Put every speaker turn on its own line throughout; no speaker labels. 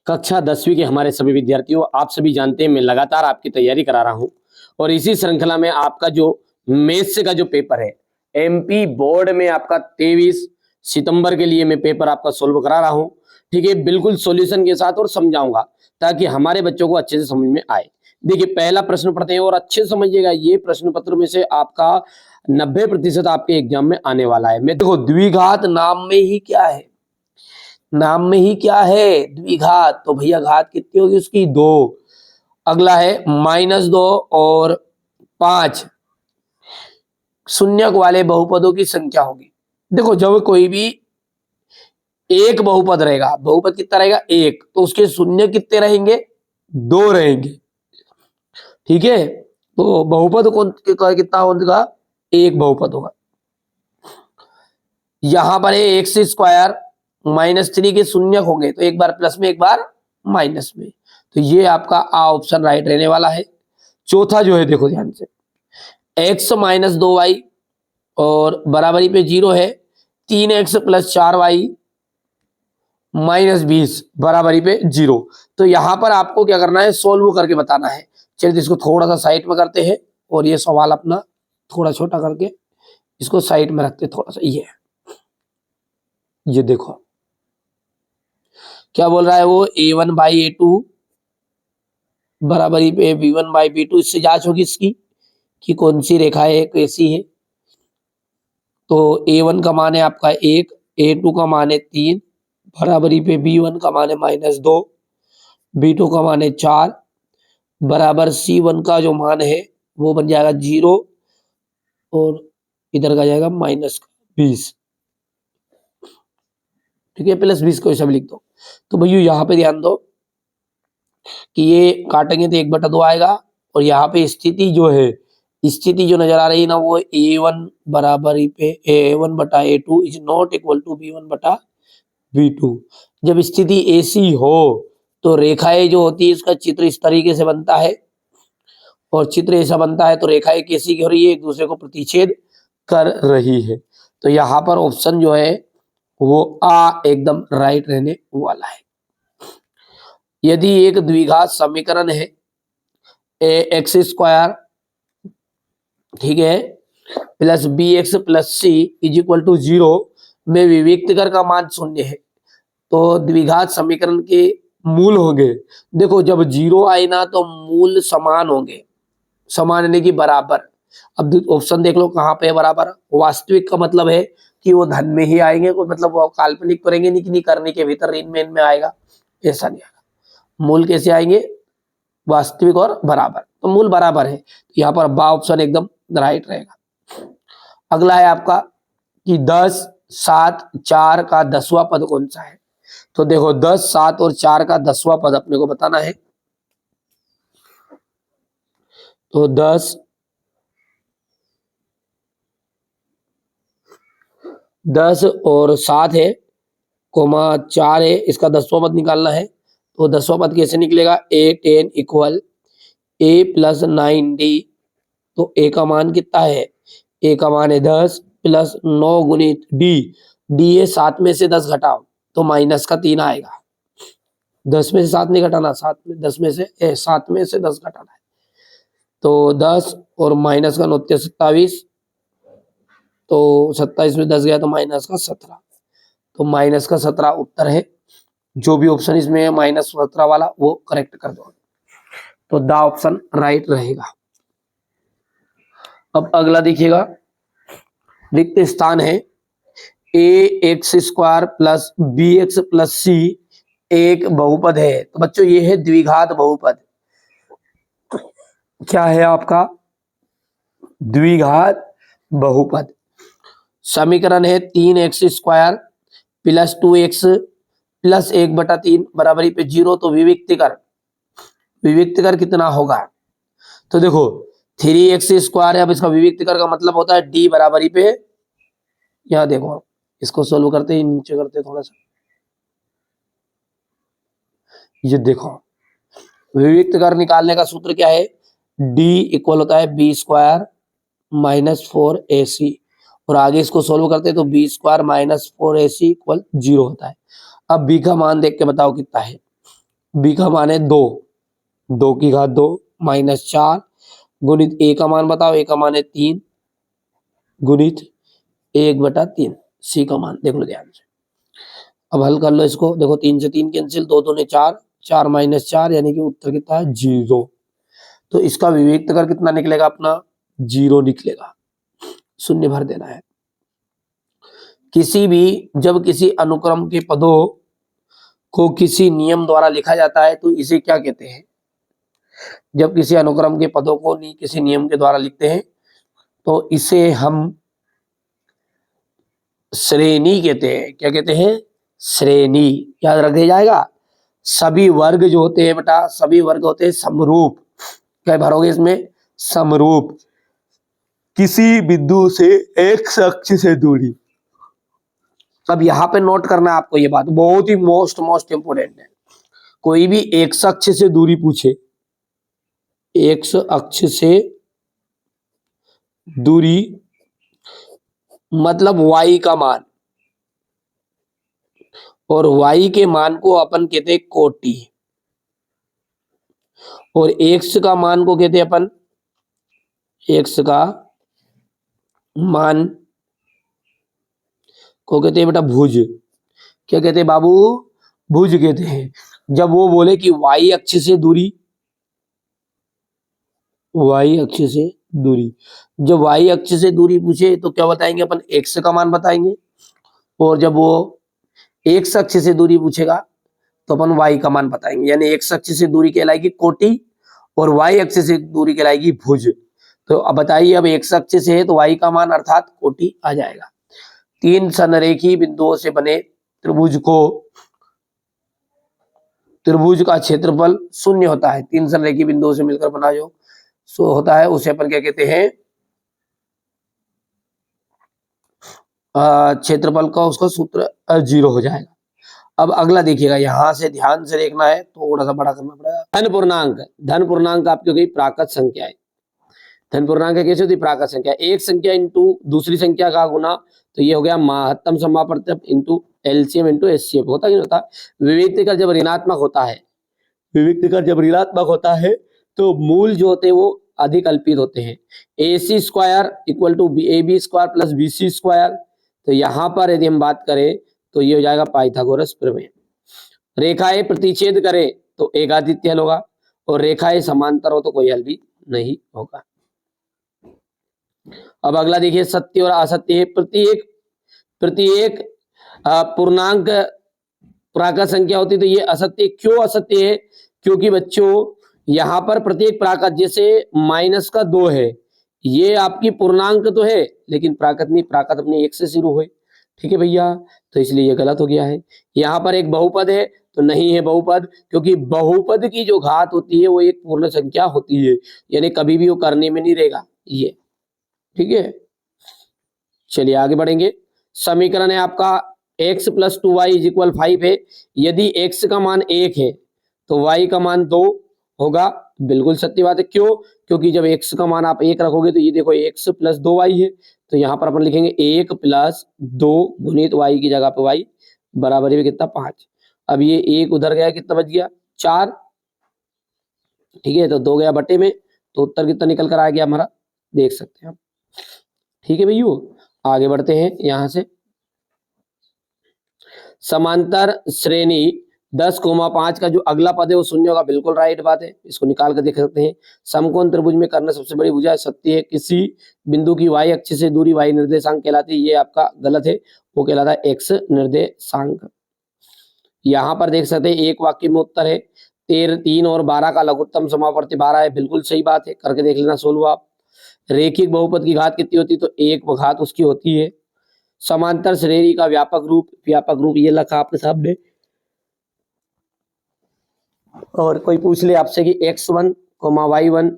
कक्षा 10वीं के हमारे सभी विद्यार्थियों, आप सभी जानते हैं मैं लगातार आपकी तैयारी करा रहा हूं और इसी श्रृंखला में आपका जो मैथ्स का जो पेपर है एमपी बोर्ड में आपका 23 सितंबर के लिए मैं पेपर आपका सोल्व करा रहा हूं। ठीक है, बिल्कुल सॉल्यूशन के साथ और समझाऊंगा ताकि हमारे बच्चों को अच्छे से समझ में आए। देखिए, पहला प्रश्न पढ़ते हैं और अच्छे से समझिएगा, ये प्रश्न पत्र में से आपका 90% आपके एग्जाम में आने वाला है। मैं देखो, द्विघात नाम में ही क्या है, नाम में ही क्या है, द्विघात। तो भैया घात कितनी होगी उसकी, 2। अगला है -2 और 5 शून्यक वाले बहुपदों की संख्या होगी। देखो, जब कोई भी एक बहुपद रहेगा, बहुपद कितना रहेगा, एक, तो उसके शून्य कितने रहेंगे, 2 रहेंगे। ठीक है, तो बहुपद कौन कितना होगा, एक बहुपद होगा। यहां पर है एक्स स्क्वायर -3 के शून्यक होंगे, तो एक बार प्लस में एक बार माइनस में, तो ये आपका आ ऑप्शन राइट रहने वाला है। चौथा जो है, देखो ध्यान से, x - 2y और बराबरी पे 0 है, 3x + 4y -20 बराबरी पे 0। तो यहां पर आपको क्या करना है, सोल्व करके बताना है। चलिए इसको थोड़ा सा साइड में करते हैं और ये सवाल अपना थोड़ा छोटा करके इसको साइड में रखते थोड़ा सा। ये देखो क्या बोल रहा है वो, a1/a2 बराबरी पे b1/b2। इससे जांच होगी इसकी कि कौन सी रेखा है, कैसी है। तो a1 का मान है आपका 1, a2 का मान है 3, बराबरी पे b1 का मान है -2, b2 का मान है 4, बराबर c1 का जो मान है वो बन जाएगा 0 और इधर का जाएगा -20। ठीक है, +20 को ऐसा भी लिख दो। तो भैया यहाँ पे ध्यान दो कि ये काटेंगे तो 1/2 आएगा और यहाँ पे स्थिति जो है, स्थिति जो नजर आ रही है ना, वो a1 बराबरी पे a1/a2 is not equal to b1/b2। जब स्थिति ऐसी हो तो रेखाएं जो होती है इसका चित्र इस तरीके से बनता है और चित्र ऐसा बनता है तो रेखाएं कैसी हो रही है, एक दूसरे को प्रतिच्छेद कर रही है। तो यहाँ पर ऑप्शन जो है वो आ एकदम राइट रहने वाला है। यदि एक द्विघात समीकरण है ax², ठीक है, +bx + c = 0 में विविक्तकर का मान 0 है, तो द्विघात समीकरण के मूल होंगे। देखो, जब 0 आए ना तो मूल समान होंगे, समान यानी कि बराबर। अब ऑप्शन देख लो कहाँ पे है बराबर। वास्तविक का मतलब है कि वो धन में ही आएंगे, कोई मतलब वो काल्पनिक करेंगे नहीं कि नहीं करने के भीतर इनमें आएगा, ऐसा नहीं आएगा। मूल कैसे आएंगे, वास्तविक और बराबर, तो मूल बराबर है, तो यहाँ पर बा ऑप्शन एकदम राइट रहेगा। अगला है आपका कि 10, 7, 4 का 10वां पद कौन सा है। तो देखो, 10, 7 और 4 का 10वां पद अपने को बताना है। तो 10 और 7 है, कोमा 4 है, इसका 10वां पद निकालना है। तो 10वां पद कैसे निकलेगा, a10 = a + 9d। तो a का मान कितना है, a का मान है 10 + 9 गुणित d है 7 में से 10 घटाओ तो -3 आएगा। 10 में से 7 नहीं घटाना, 7 में 10 में से 7 में से 10 घटाना है। तो 10 और माइनस का 9 27, तो 27 में 10 गया तो -17, तो -17 उत्तर है। जो भी ऑप्शन इसमें है -17 वाला वो करेक्ट कर दो, तो द ऑप्शन राइट रहेगा। अब अगला देखिएगा, रिक्त स्थान है ax² + bx + c एक बहुपद है। तो बच्चों ये है द्विघात बहुपद। क्या है आपका, द्विघात बहुपद। समीकरण है 3x² + 2x + 1/3 बराबरी पे 0। तो विविक्तकर कितना होगा। तो देखो 3x² है, अब इसका विविक्तकर का मतलब होता है d बराबरी पे, यहाँ देखो इसको सोल्व करते ही नीचे करते थोड़ा सा, ये देखो विविक्तकर निकालने का सूत्र क्या है, d इक्वल होता है b² - 4ac, और आगे इसको सोल्व करते हैं तो b² - 4ac = 0 होता है। अब b का मान देख के बताओ कितना है, b का मान है 2, 2 की घात 2 माइनस 4 गुणित a का मान बताओ, a का मान है 3 गुणित 1/3, c का मान देख लो ध्यान से। अब हल कर लो इसको, देखो 3 से 3 कैंसिल, 2 दूने 4, 4 माइनस 4 यानी कि उत्तर कितना है 0। तो इसका विविक्त कर कितना निकलेगा अपना 0 निकलेगा, शून्य भर देना है। किसी भी जब किसी अनुक्रम के पदों को किसी नियम द्वारा लिखा जाता है तो इसे क्या कहते हैं? जब किसी अनुक्रम के पदों को किसी नियम के द्वारा लिखते हैं तो इसे हम श्रेणी कहते हैं। क्या कहते हैं? श्रेणी। याद रख दिया जाएगा। सभी वर्ग जो होते हैं बेटा, सभी वर्ग होते हैं समरूप। क्या भरोगे इसमें? समरूप। किसी बिंदु से एक्स अक्ष से दूरी। अब यहां पे नोट करना है आपको, ये बात बहुत ही मोस्ट इंपोर्टेंट है। कोई भी एक्स अक्ष से दूरी पूछे, एक्स अक्ष से दूरी मतलब y का मान, और y के मान को अपन कहते हैं कोटि, और x का मान को कहते हैं अपन, x का मान को कहते हैं बेटा भुज। क्या कहते हैं बाबू? भुज कहते हैं। जब वो बोले कि y अक्ष से दूरी, y अक्ष से दूरी, जब y अक्ष से दूरी पूछे तो क्या बताएंगे अपन? x का मान बताएंगे। और जब वो x अक्ष से दूरी पूछेगा तो अपन y का मान बताएंगे। यानी x अक्ष से दूरी कहलाएगी कोटि और y अक्ष से दूरी कहलाएगी भुज। तो अब बताइए, अब x अक्ष से है तो y का मान अर्थात कोटि आ जाएगा। 3 संरेखी बिंदुओं से बने त्रिभुज को, त्रिभुज का क्षेत्रफल शून्य होता है। 3 संरेखी बिंदुओं से मिलकर बना जो होता है उसे अपन क्या कहते हैं? क्षेत्रफल का उसका सूत्र 0 हो जाएगा। अब अगला देखिएगा, यहां से ध्यान से देखना है, थोड़ा सा बड़ा करना पड़ेगा। धन पूर्णांक। धन पूर्णांक आपकी हो गई प्राकृत संख्या है। धन पूर्णांक कैसे होती है? प्राकृत संख्या। एक संख्या इंटू दूसरी संख्या का गुना, तो ये हो गया महत्तम समापवर्तक इंटू एलसीएम इंटू एचसीएफ। होता कि नहीं होता? विविक्त कर जब ऋणात्मक होता है, विविक्त कर जब ऋणात्मक होता है तो मूल जो होते हैं वो अधिक अल्पित होते हैं। AC square equal to AB square plus BC square. तो यहाँ पर यदि हम बात करें तो ये हो जाएगा पाइथागोरस प्रमेय। रेखाएं प्रतिच्छेद करें तो एक आदित्य हल होगा, और रेखाएं समांतर हो तो कोई हल भी नहीं होगा। अब अगला देखिए, सत्य और असत्य है। प्रत्येक पूर्णांक प्राकृत संख्या होती है तो ये असत्य। क्यों असत्य है? क्योंकि बच्चों यहाँ पर प्रत्येक प्राकृत, जैसे माइनस का 2 है, ये आपकी पूर्णांक तो है लेकिन प्राकृत नहीं, प्राकृत अपने 1 से शुरू हुए। ठीक है भैया, तो इसलिए ये गलत हो गया है। यहाँ पर एक बहुपद है तो नहीं है बहुपद, क्योंकि बहुपद की जो घात होती है वो एक पूर्ण संख्या होती है, यानी कभी भी वो करने में नहीं रहेगा ये। ठीक है, चलिए आगे बढ़ेंगे। समीकरण है आपका x + 2y = 5 है। यदि x का मान 1 है तो y का मान 2 होगा। बिल्कुल सत्य बात है। क्यों? क्योंकि जब x का मान आप 1 रखोगे तो ये देखो x + 2y है, तो यहाँ पर अपन लिखेंगे 1 + 2 गुणित y की जगह पे y बराबर है कितना 5। अब ये 1 उधर गया, कितना बच गया 4। ठीक है, तो 2 गया बटे में, तो उत्तर कितना निकल कर आ गया हमारा, देख सकते हैं आप। ठीक है भैया, आगे बढ़ते हैं। यहां से समांतर श्रेणी 10,5 का जो अगला पद है वो शून्य होगा। बिल्कुल राइट बात है, इसको निकाल कर देख सकते हैं। समकोण त्रिभुज में कर्ण सबसे बड़ी भुजा सत्य है। किसी बिंदु की y अक्ष से दूरी y निर्देशांक कहलाती है, ये आपका गलत है, वो कहलाता है x निर्देशांक। यहाँ पर देख सकते हैं एक वाक्य में उत्तर है 3 और 12 का लघुत्तम समापवर्ती 12 है। बिल्कुल सही बात है, करके देख लेना सोल्व आप। रेखिक बहुपद की घात कितनी होती है? तो 1 घात उसकी होती है। समांतर श्रेणी का व्यापक रूप ये लिखा आपके सामने। और कोई पूछ ले आपसे कि x1, y1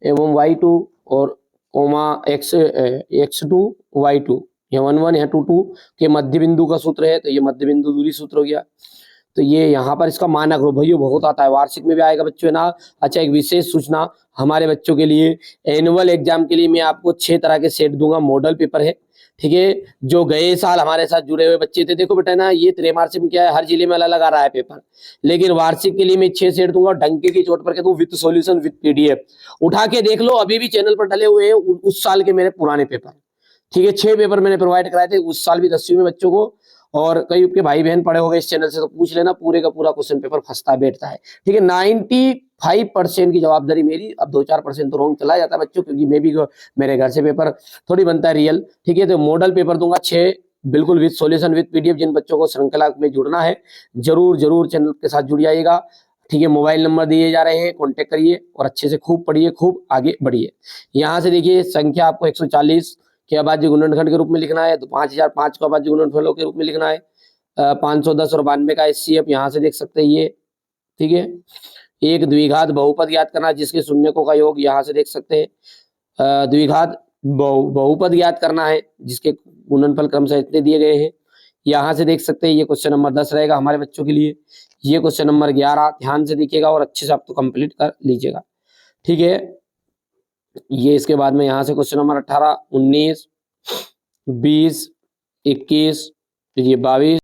एवं y2 और x2 y2, यहाँ 1 1 यहाँ 2 2 के मध्य बिंदु का सूत्र है, तो ये मध्य बिंदु दूरी सूत्र हो गया। तो ये यहाँ पर इसका मानक रूप भैया बहुत आता है, वार्षिक में भी आएगा बच्चों ना। अच्छा, एक विशेष सूचना हमारे बच्चों के लिए, एनुअल एग्जाम के लिए मैं आपको 6 तरह के सेट दूंगा। मॉडल पेपर है, ठीक है। जो गए साल हमारे साथ जुड़े हुए बच्चे थे, देखो बेटा ना, ये त्रैमासिक में क्या है, हर जिले में अलग अलग आ रहा है पेपर, लेकिन वार्षिक के लिए मैं 6 सेट दूंगा, डंके की चोट पर कहता हूँ, विद सॉल्यूशन विद पीडीएफ। उठा के देख लो, अभी भी चैनल पर डले हुए हैं उस साल के मेरे पुराने पेपर। ठीक है, 6 पेपर मैंने प्रोवाइड कराए थे उस साल भी 10वीं में बच्चों को, और कई के भाई बहन पढ़े हो गए इस चैनल से तो पूछ लेना, पूरे का पूरा क्वेश्चन पेपर फंसता बैठता है। ठीक है, 95% की जवाबदारी मेरी, अब 2-4% तो रॉन्ग चला जाता है बच्चों, क्योंकि मैं भी मेरे घर से पेपर थोड़ी बनता है रियल। ठीक है, तो मॉडल पेपर दूंगा 6, बिल्कुल विद सॉल्यूशन विद पीडीएफ। जिन बच्चों को श्रृंखला में जुड़ना है जरूर जरूर चैनल के साथ जुड़ जाइएगा। ठीक है, मोबाइल नंबर दिए जा रहे हैं, कॉन्टेक्ट करिए और अच्छे से खूब पढ़िए, खूब आगे बढ़िए। यहाँ से देखिए संख्या आपको 140 के अभाज्य गुणनखंड के रूप में लिखना है, तो 5005 को अभाज्य गुणनफलों के रूप में लिखना है। 510 और 92 का एचसीएफ यहाँ से देख सकते हैं ये। ठीक है, एक द्विघात बहुपद ज्ञात करना जिसके शून्यकों का योग यहाँ से देख सकते हैं। द्विघात बहुपद ज्ञात करना है जिसके गुणनफल क्रमशः इतने दिए गए हैं, यहाँ से देख सकते हैं। ये क्वेश्चन नंबर 10 रहेगा हमारे बच्चों के लिए। ये क्वेश्चन नंबर 11 ध्यान से देखिएगा और अच्छे से आप तो कंप्लीट कर लीजिएगा। ठीक है, ये इसके बाद में यहाँ से क्वेश्चन नंबर 18, 19, 20, 21, ये 22,